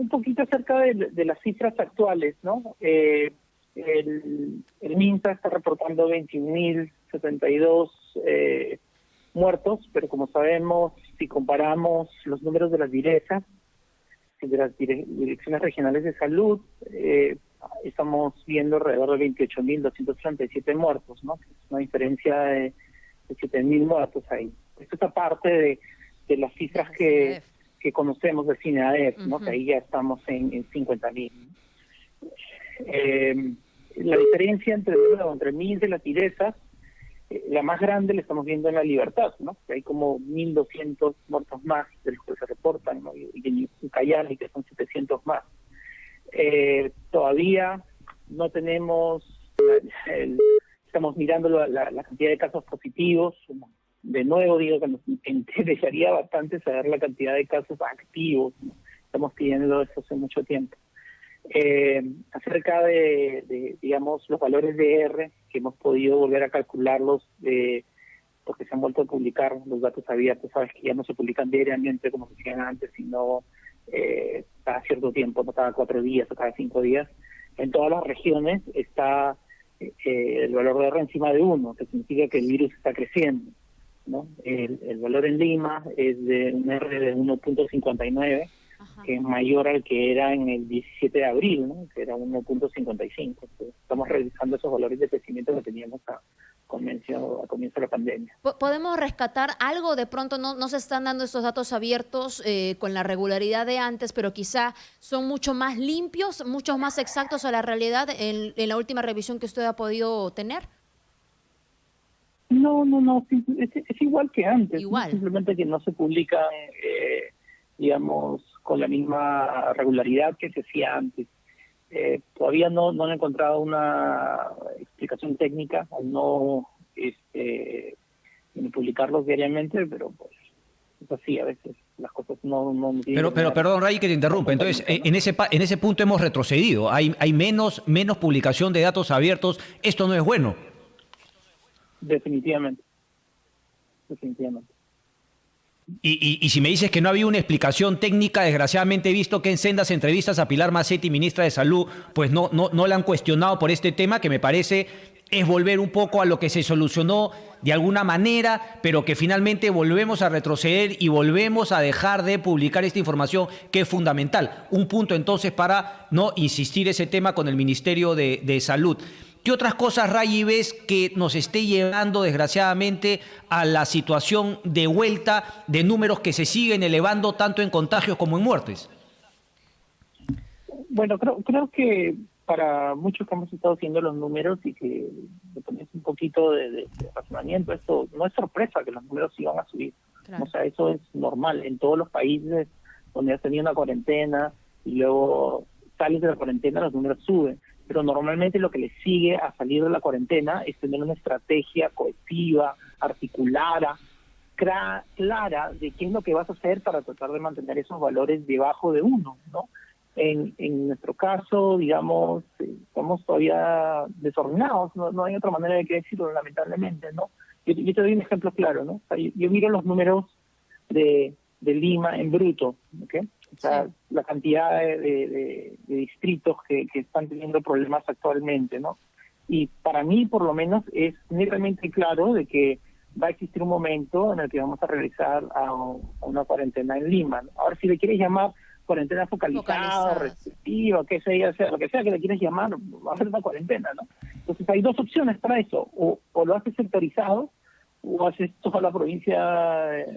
un poquito acerca de las cifras actuales, ¿no? El MINSA está reportando 21.072 muertos, pero como sabemos, si comparamos los números de las direcciones regionales de salud, estamos viendo alrededor de 28.237 muertos, ¿no? Es una diferencia de 7.000 muertos ahí. Esto es aparte de las cifras que conocemos del CINADEF, ¿no? Que ahí ya estamos en 50.000. La diferencia entre el MINSA y la Tiresa, la más grande la estamos viendo en La Libertad, ¿no? Que hay como 1.200 muertos más de los que se reportan, ¿no? Y en Ucayali, que son 700 más. Todavía no tenemos, estamos mirando la cantidad de casos positivos. De nuevo digo que nos interesaría bastante saber la cantidad de casos activos, ¿no? Estamos pidiendo eso hace mucho tiempo. Acerca de digamos, los valores de R, que hemos podido volver a calcularlos, porque se han vuelto a publicar los datos abiertos. Sabes que ya no se publican diariamente como se hacían antes, sino cada cierto tiempo, no cada 4 días o cada 5 días. En todas las regiones está el valor de R encima de 1, que significa que el virus está creciendo, ¿no? El valor en Lima es de un R de 1.59, que es mayor al que era en el 17 de abril, ¿no? Que era 1.55. Estamos revisando esos valores de crecimiento que teníamos a comienzo de la pandemia. ¿Podemos rescatar algo? De pronto no se están dando estos datos abiertos con la regularidad de antes, pero quizá son mucho más limpios, mucho más exactos a la realidad en la última revisión que usted ha podido tener. No, es igual que antes. Igual. ¿No? Simplemente que no se publican, digamos, con la misma regularidad que se hacía antes. Todavía no han encontrado una explicación técnica al no publicarlos diariamente, pero pues es así, a veces las cosas no pero perdón, Ray, que te interrumpe. Entonces, ¿no? en ese punto hemos retrocedido. Hay menos publicación de datos abiertos. Esto no es bueno. Definitivamente. Y si me dices que no había una explicación técnica, desgraciadamente he visto que en sendas entrevistas a Pilar Macetti, ministra de Salud, pues no la han cuestionado por este tema, que me parece es volver un poco a lo que se solucionó de alguna manera, pero que finalmente volvemos a retroceder y volvemos a dejar de publicar esta información que es fundamental. Un punto entonces para no insistir ese tema con el Ministerio de Salud. ¿Qué otras cosas, Ray, ves que nos esté llevando, desgraciadamente, a la situación de vuelta de números que se siguen elevando tanto en contagios como en muertes? Bueno, creo que para muchos que hemos estado haciendo los números y que le pones un poquito de razonamiento, esto no es sorpresa que los números iban a subir. Claro. O sea, eso es normal en todos los países donde has tenido una cuarentena y luego sales de la cuarentena, los números suben. Pero normalmente lo que le sigue a salir de la cuarentena es tener una estrategia cohesiva, articulada, clara de qué es lo que vas a hacer para tratar de mantener esos valores debajo de 1, ¿no? En nuestro caso, digamos, estamos todavía desordenados, no hay otra manera de decirlo, lamentablemente, ¿no? Yo te doy un ejemplo claro, ¿no? O sea, yo miro los números de Lima en bruto, ¿ok? O sea, sí, la cantidad de distritos que están teniendo problemas actualmente, ¿no? Y para mí, por lo menos, es netamente claro de que va a existir un momento en el que vamos a regresar a una cuarentena en Lima, ¿no? Ahora, si le quieres llamar cuarentena focalizada, restrictiva, que sea, lo que sea que le quieras llamar, va a ser una cuarentena, ¿no? Entonces hay dos opciones para eso, o lo haces sectorizado, o haces toda la provincia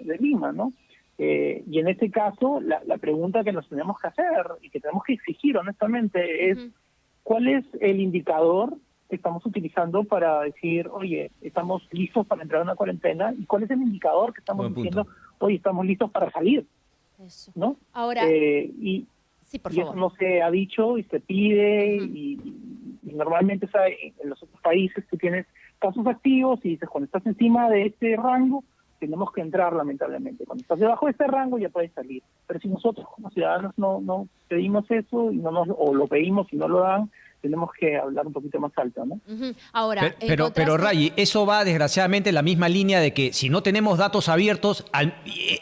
de Lima, ¿no? Y en este caso, la pregunta que nos tenemos que hacer y que tenemos que exigir honestamente es ¿cuál es el indicador que estamos utilizando para decir, oye, estamos listos para entrar a una cuarentena? ¿Y cuál es el indicador que estamos diciendo, oye, estamos listos para salir? Eso. ¿No? Ahora, sí, por favor. Eso no se ha dicho y se pide y normalmente, ¿sabes? En los otros países tú tienes casos activos y dices, cuando estás encima de este rango, tenemos que entrar, lamentablemente. Cuando estás debajo de este rango ya puedes salir. Pero si nosotros como ciudadanos no pedimos eso y o lo pedimos y no lo dan, tenemos que hablar un poquito más alto, ¿no? Ahora, pero Ray, eso va desgraciadamente en la misma línea de que si no tenemos datos abiertos,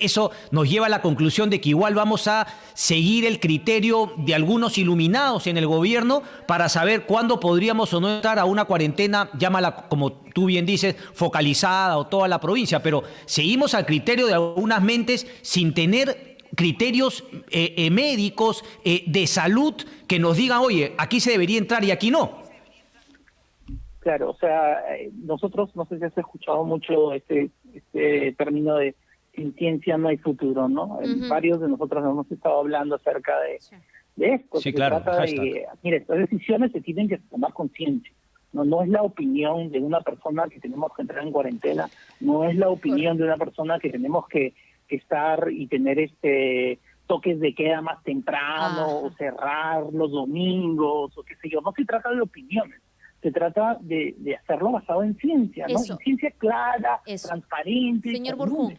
eso nos lleva a la conclusión de que igual vamos a seguir el criterio de algunos iluminados en el gobierno para saber cuándo podríamos o no entrar a una cuarentena, llámala como tú bien dices, focalizada o toda la provincia, pero seguimos al criterio de algunas mentes sin tener criterios médicos de salud que nos digan, oye, aquí se debería entrar y aquí no. Claro, o sea, nosotros, no sé si has escuchado mucho este término de sin ciencia no hay futuro, ¿no? Varios de nosotros hemos estado hablando acerca de esto. Sí, Se claro. trata mire, estas decisiones se tienen que tomar con ciencia. No es la opinión de una persona que tenemos que entrar en cuarentena, no es la opinión de una persona que tenemos que estar y tener toques de queda más temprano, o cerrar los domingos, o qué sé yo. No se trata de opiniones, se trata de hacerlo basado en ciencia, ¿no? En ciencia clara, transparente. Señor Burjún,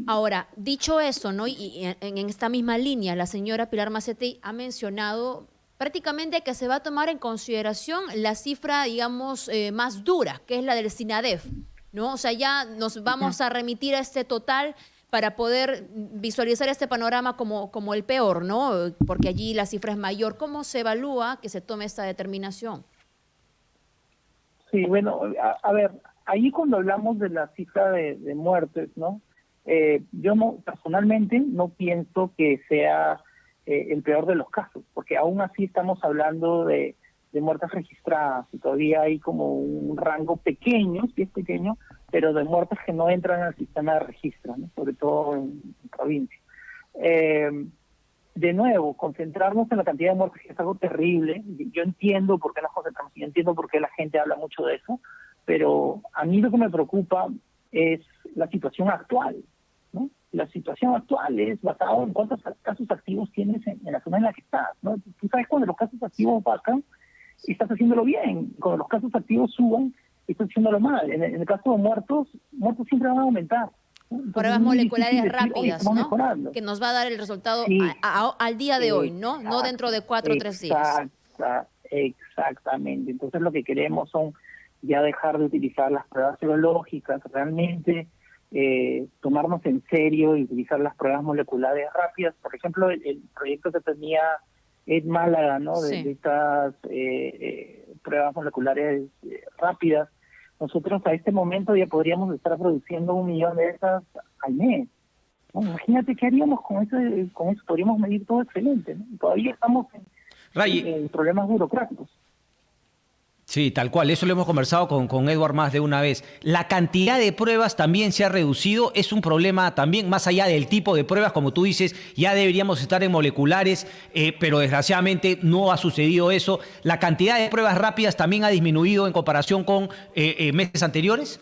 ahora, dicho eso, ¿no? Y en esta misma línea, la señora Pilar Macetti ha mencionado prácticamente que se va a tomar en consideración la cifra, digamos, más dura, que es la del SINADEF, ¿no? O sea, ya nos vamos a remitir a este total para poder visualizar este panorama como el peor, ¿no? Porque allí la cifra es mayor. ¿Cómo se evalúa que se tome esta determinación? Sí, bueno, a ver, ahí cuando hablamos de la cifra de muertes, ¿no? Yo personalmente no pienso que sea el peor de los casos, porque aún así estamos hablando de muertes registradas y todavía hay como un rango pequeño, sí es pequeño, pero de muertes que no entran al sistema de registro, ¿no? Sobre todo en provincia. De nuevo, concentrarnos en la cantidad de muertes, que es algo terrible. Yo entiendo por qué nos concentramos, yo entiendo por qué la gente habla mucho de eso, pero a mí lo que me preocupa es la situación actual, ¿no? La situación actual es basada en cuántos casos activos tienes en la zona en la que estás, ¿no? Tú sabes, cuando los casos activos bajan, estás haciéndolo bien. Cuando los casos activos suban, estás haciéndolo mal. En el caso de muertos siempre van a aumentar. Entonces, pruebas moleculares rápidas, ¿no? Mejorando. Que nos va a dar el resultado Sí, al día de hoy, ¿no? No dentro de 4 o 3 días. Exactamente. Entonces lo que queremos son ya dejar de utilizar las pruebas serológicas, realmente tomarnos en serio y utilizar las pruebas moleculares rápidas. Por ejemplo, el proyecto que tenía Ed Málaga, ¿no? Sí. De estas pruebas moleculares rápidas. Nosotros a este momento ya podríamos estar produciendo 1 millón de esas al mes. ¿No? Imagínate qué haríamos con eso, podríamos medir todo excelente, ¿no? Todavía estamos en problemas burocráticos. Sí, tal cual. Eso lo hemos conversado con Edward más de una vez. La cantidad de pruebas también se ha reducido. Es un problema también, más allá del tipo de pruebas, como tú dices, ya deberíamos estar en moleculares, pero desgraciadamente no ha sucedido eso. ¿La cantidad de pruebas rápidas también ha disminuido en comparación con meses anteriores?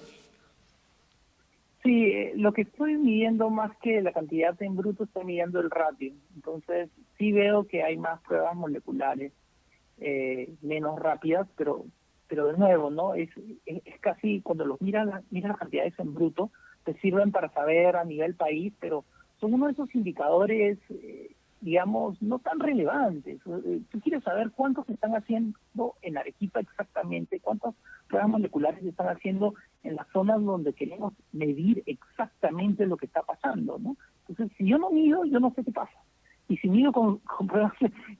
Sí, lo que estoy midiendo más que la cantidad en bruto, estoy midiendo el ratio. Entonces, sí veo que hay más pruebas moleculares, menos rápidas, pero de nuevo, ¿no? Es casi, cuando los miras las cantidades en bruto, te sirven para saber a nivel país, pero son uno de esos indicadores, digamos, no tan relevantes. Tú quieres saber cuántos se están haciendo en Arequipa exactamente, cuántas pruebas moleculares se están haciendo en las zonas donde queremos medir exactamente lo que está pasando, ¿no? Entonces, si yo no mido, yo no sé qué pasa. Y si mido con pruebas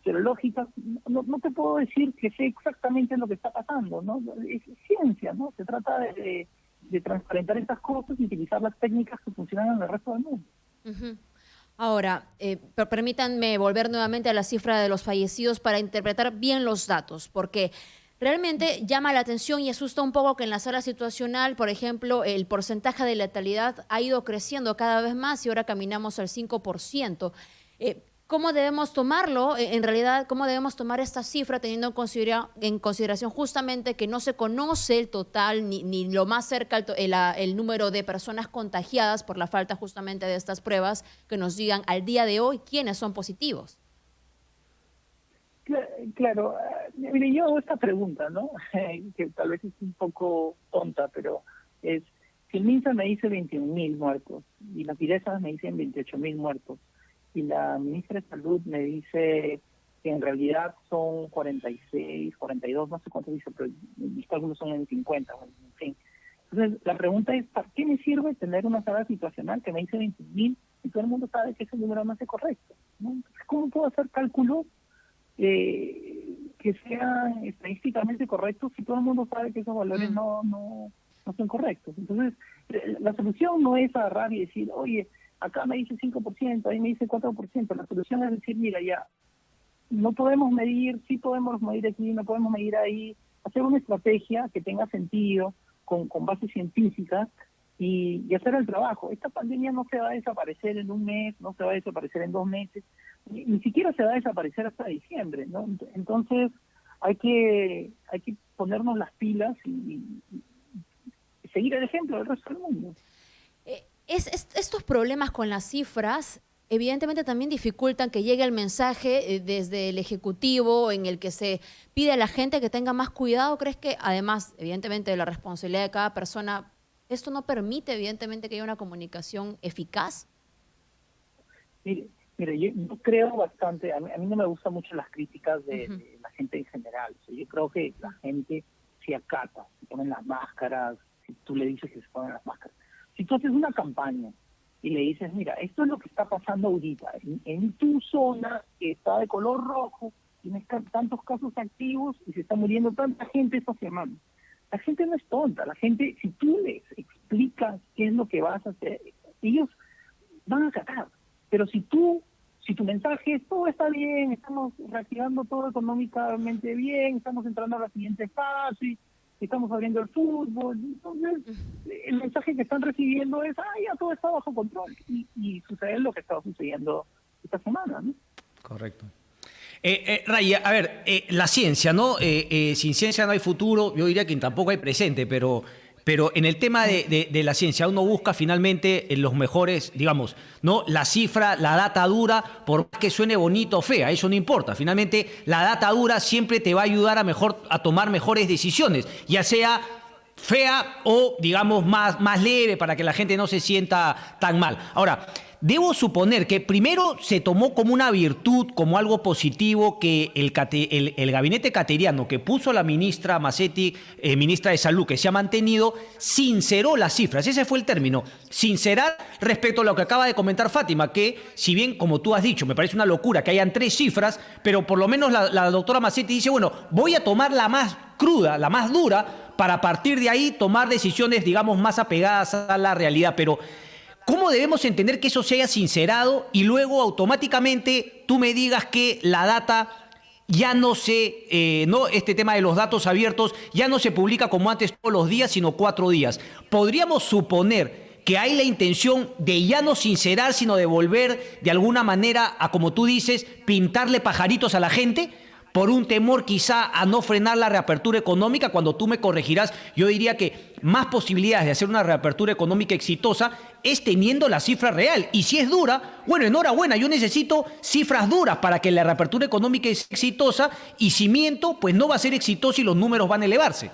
serológicas, no te puedo decir que sé exactamente lo que está pasando, ¿no? Es ciencia, ¿no? Se trata de transparentar estas cosas y utilizar las técnicas que funcionan en el resto del mundo. Uh-huh. Ahora, permítanme volver nuevamente a la cifra de los fallecidos para interpretar bien los datos, porque realmente llama la atención y asusta un poco que en la sala situacional, por ejemplo, el porcentaje de letalidad ha ido creciendo cada vez más y ahora caminamos al 5%. ¿Cómo debemos tomarlo? En realidad, ¿cómo debemos tomar esta cifra teniendo en consideración justamente que no se conoce el total ni lo más cerca el número de personas contagiadas por la falta justamente de estas pruebas que nos digan al día de hoy quiénes son positivos? Claro, mire, yo hago esta pregunta, ¿no? Que tal vez es un poco tonta, pero es, si el MINSA me dice 21.000 muertos y las Piresas me dicen 28.000 muertos, y la ministra de Salud me dice que en realidad son 46, 42, no sé cuánto dice, pero mis cálculos son en 50, en fin. Entonces, la pregunta es, ¿para qué me sirve tener una tabla situacional que me dice 20.000 y todo el mundo sabe que ese número no es correcto, ¿no? Entonces, ¿cómo puedo hacer cálculos que sean estadísticamente correctos si todo el mundo sabe que esos valores no son correctos? Entonces, la solución no es agarrar y decir, oye, acá me dice 5%, ahí me dice 4%. La solución es decir, mira, ya, no podemos medir, sí podemos medir aquí, no podemos medir ahí, hacer una estrategia que tenga sentido, con bases científicas, y hacer el trabajo. Esta pandemia no se va a desaparecer en un mes, no se va a desaparecer en 2 meses, ni siquiera se va a desaparecer hasta diciembre, ¿no? Entonces, hay que ponernos las pilas y seguir el ejemplo del resto del mundo. Estos problemas con las cifras evidentemente también dificultan que llegue el mensaje desde el Ejecutivo en el que se pide a la gente que tenga más cuidado. ¿Crees que además, evidentemente, de la responsabilidad de cada persona, esto no permite evidentemente que haya una comunicación eficaz? Mire, yo creo bastante, a mí no me gustan mucho las críticas de la gente en general. O sea, yo creo que la gente se acata, se ponen las máscaras, si tú le dices que se ponen las máscaras. Si tú haces una campaña y le dices, mira, esto es lo que está pasando ahorita, en tu zona que está de color rojo, tienes tantos casos activos y se está muriendo tanta gente esta semana. La gente no es tonta, la gente, si tú les explicas qué es lo que vas a hacer, ellos van a acatar. Pero si tu mensaje es, todo está bien, estamos reactivando todo económicamente bien, estamos entrando a la siguiente fase, estamos abriendo el fútbol, entonces el mensaje que están recibiendo es, ya todo está bajo control, y sucede lo que estaba sucediendo esta semana, ¿no? Correcto. Raya, a ver, la ciencia, ¿no? Sin ciencia no hay futuro, yo diría que tampoco hay presente, pero en el tema de la ciencia uno busca finalmente los mejores, digamos, ¿no? La cifra, la data dura, por más que suene bonito o fea, eso no importa. Finalmente la data dura siempre te va a ayudar a tomar mejores decisiones, ya sea fea o, digamos, más leve para que la gente no se sienta tan mal. Ahora, debo suponer que primero se tomó como una virtud, como algo positivo, que el gabinete cateriano que puso la ministra Macetti, ministra de Salud, que se ha mantenido, sinceró las cifras. Ese fue el término, sincerar respecto a lo que acaba de comentar Fátima, que si bien, como tú has dicho, me parece una locura que hayan 3 cifras, pero por lo menos la doctora Macetti dice, bueno, voy a tomar la más cruda, la más dura, para a partir de ahí tomar decisiones, digamos, más apegadas a la realidad. Pero ¿cómo debemos entender que eso se haya sincerado y luego automáticamente tú me digas que la data ya no este tema de los datos abiertos ya no se publica como antes todos los días, sino 4 días? ¿Podríamos suponer que hay la intención de ya no sincerar, sino de volver de alguna manera a, como tú dices, pintarle pajaritos a la gente? Por un temor quizá a no frenar la reapertura económica. Cuando tú me corregirás, yo diría que más posibilidades de hacer una reapertura económica exitosa es teniendo la cifra real. Y si es dura, bueno, enhorabuena, yo necesito cifras duras para que la reapertura económica sea exitosa, y si miento, pues no va a ser exitoso y los números van a elevarse.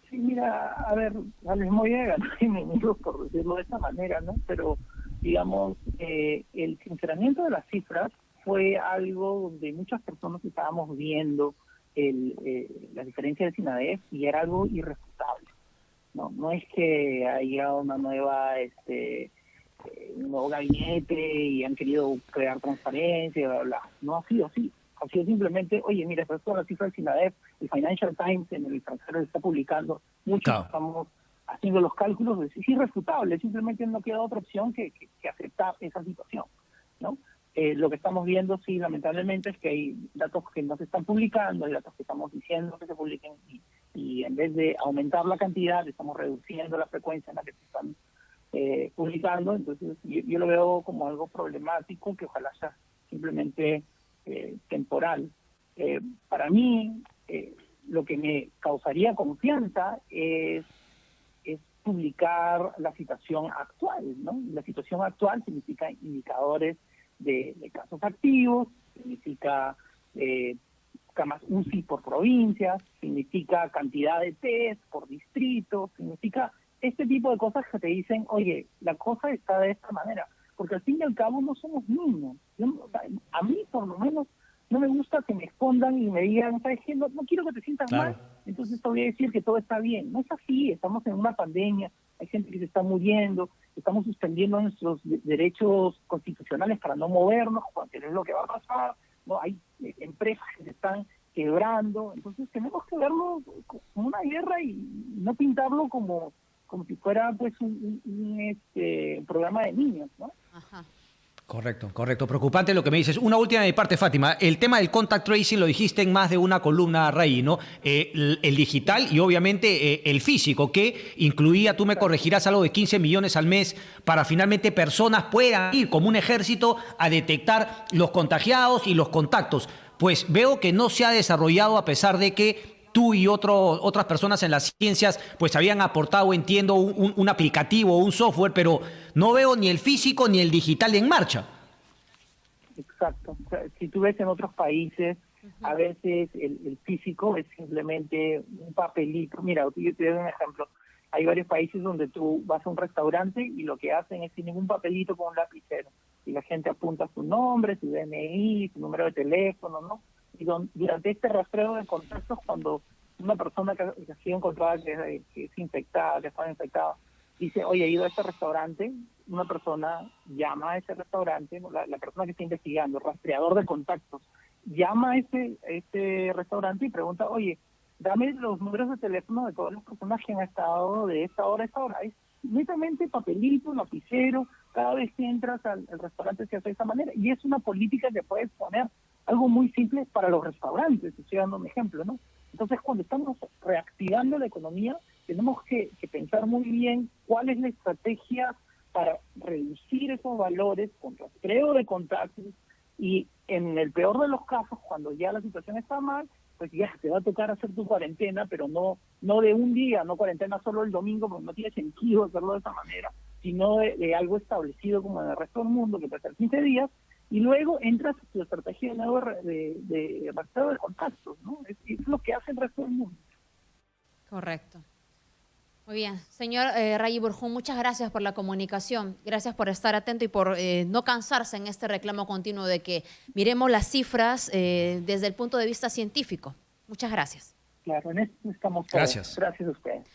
Sí, mira, a ver, les voy a ganar enemigos por decirlo de esta manera, ¿no? Pero, digamos, el sinceramiento de las cifras fue algo donde muchas personas estábamos viendo la diferencia del SINADEF y era algo irrefutable. No es que haya una nueva un nuevo gabinete y han querido crear transparencia, bla, bla. No ha sido así. Ha sido simplemente, oye, mira, esta es toda la cifra del SINADEF, el Financial Times en el extranjero está publicando, muchos estamos haciendo los cálculos, es irrefutable, simplemente no queda otra opción que aceptar esa situación, ¿no? Lo que estamos viendo, sí, lamentablemente, es que hay datos que no se están publicando, hay datos que estamos diciendo que se publiquen, y en vez de aumentar la cantidad, estamos reduciendo la frecuencia en la que se están publicando. Entonces, yo lo veo como algo problemático, que ojalá sea simplemente temporal. Para mí, lo que me causaría confianza es publicar la situación actual, ¿no? La situación actual significa indicadores de casos activos, significa camas UCI por provincias, significa cantidad de test por distrito, significa este tipo de cosas que te dicen, oye, la cosa está de esta manera, porque al fin y al cabo no somos niños, O sea, a mí, por lo menos, no me gusta que me escondan y me digan, ¿sabes qué? No quiero que te sientas mal, entonces te voy a decir que todo está bien. No es así, estamos en una pandemia, hay gente que se está muriendo, estamos suspendiendo nuestros derechos constitucionales para no movernos, porque es lo que va a pasar, ¿no? Hay empresas que se están quebrando, entonces tenemos que verlo como una guerra y no pintarlo como si fuera pues un programa de niños, ¿no? Ajá. Correcto, correcto. Preocupante lo que me dices. Una última de mi parte, Fátima. El tema del contact tracing lo dijiste en más de una columna, Raí, ¿no? El digital y obviamente el físico, que incluía, tú me corregirás, algo de 15 millones al mes para finalmente personas puedan ir como un ejército a detectar los contagiados y los contactos. Pues veo que no se ha desarrollado a pesar de que tú y otras personas en las ciencias pues habían aportado, entiendo, un aplicativo, un software, pero no veo ni el físico ni el digital en marcha. Exacto. O sea, si tú ves en otros países, a veces el físico es simplemente un papelito. Mira, yo te doy un ejemplo. Hay varios países donde tú vas a un restaurante y lo que hacen es sin ningún papelito con un lapicero. Y la gente apunta su nombre, su DNI, su número de teléfono, ¿no? Y durante este rastreo de contactos, cuando una persona que ha sido encontrada que es infectada, que está infectada, dice, oye, he ido a este restaurante, una persona llama a ese restaurante, la persona que está investigando, el rastreador de contactos, llama a ese restaurante y pregunta, oye, dame los números de teléfono de todas las personas que han estado de esta hora a esta hora. Es netamente papelito, lapicero, cada vez que entras al restaurante se hace de esa manera. Y es una política que puedes poner algo muy simple para los restaurantes, estoy dando un ejemplo, ¿no? Entonces, cuando estamos reactivando la economía, tenemos que pensar muy bien cuál es la estrategia para reducir esos valores con rastreo de contactos y, en el peor de los casos, cuando ya la situación está mal, pues ya te va a tocar hacer tu cuarentena, pero no de un día, no cuarentena solo el domingo, porque no tiene sentido hacerlo de esa manera, sino de algo establecido como en el resto del mundo, que puede ser 15 días, y luego entras a tu estrategia de rastreo de contactos, ¿no? Es lo que hace el resto del mundo. Correcto. Muy bien. Señor Rayi Burjún, muchas gracias por la comunicación. Gracias por estar atento y por no cansarse en este reclamo continuo de que miremos las cifras desde el punto de vista científico. Muchas gracias. Claro, en esto estamos todos. Gracias. Gracias a ustedes.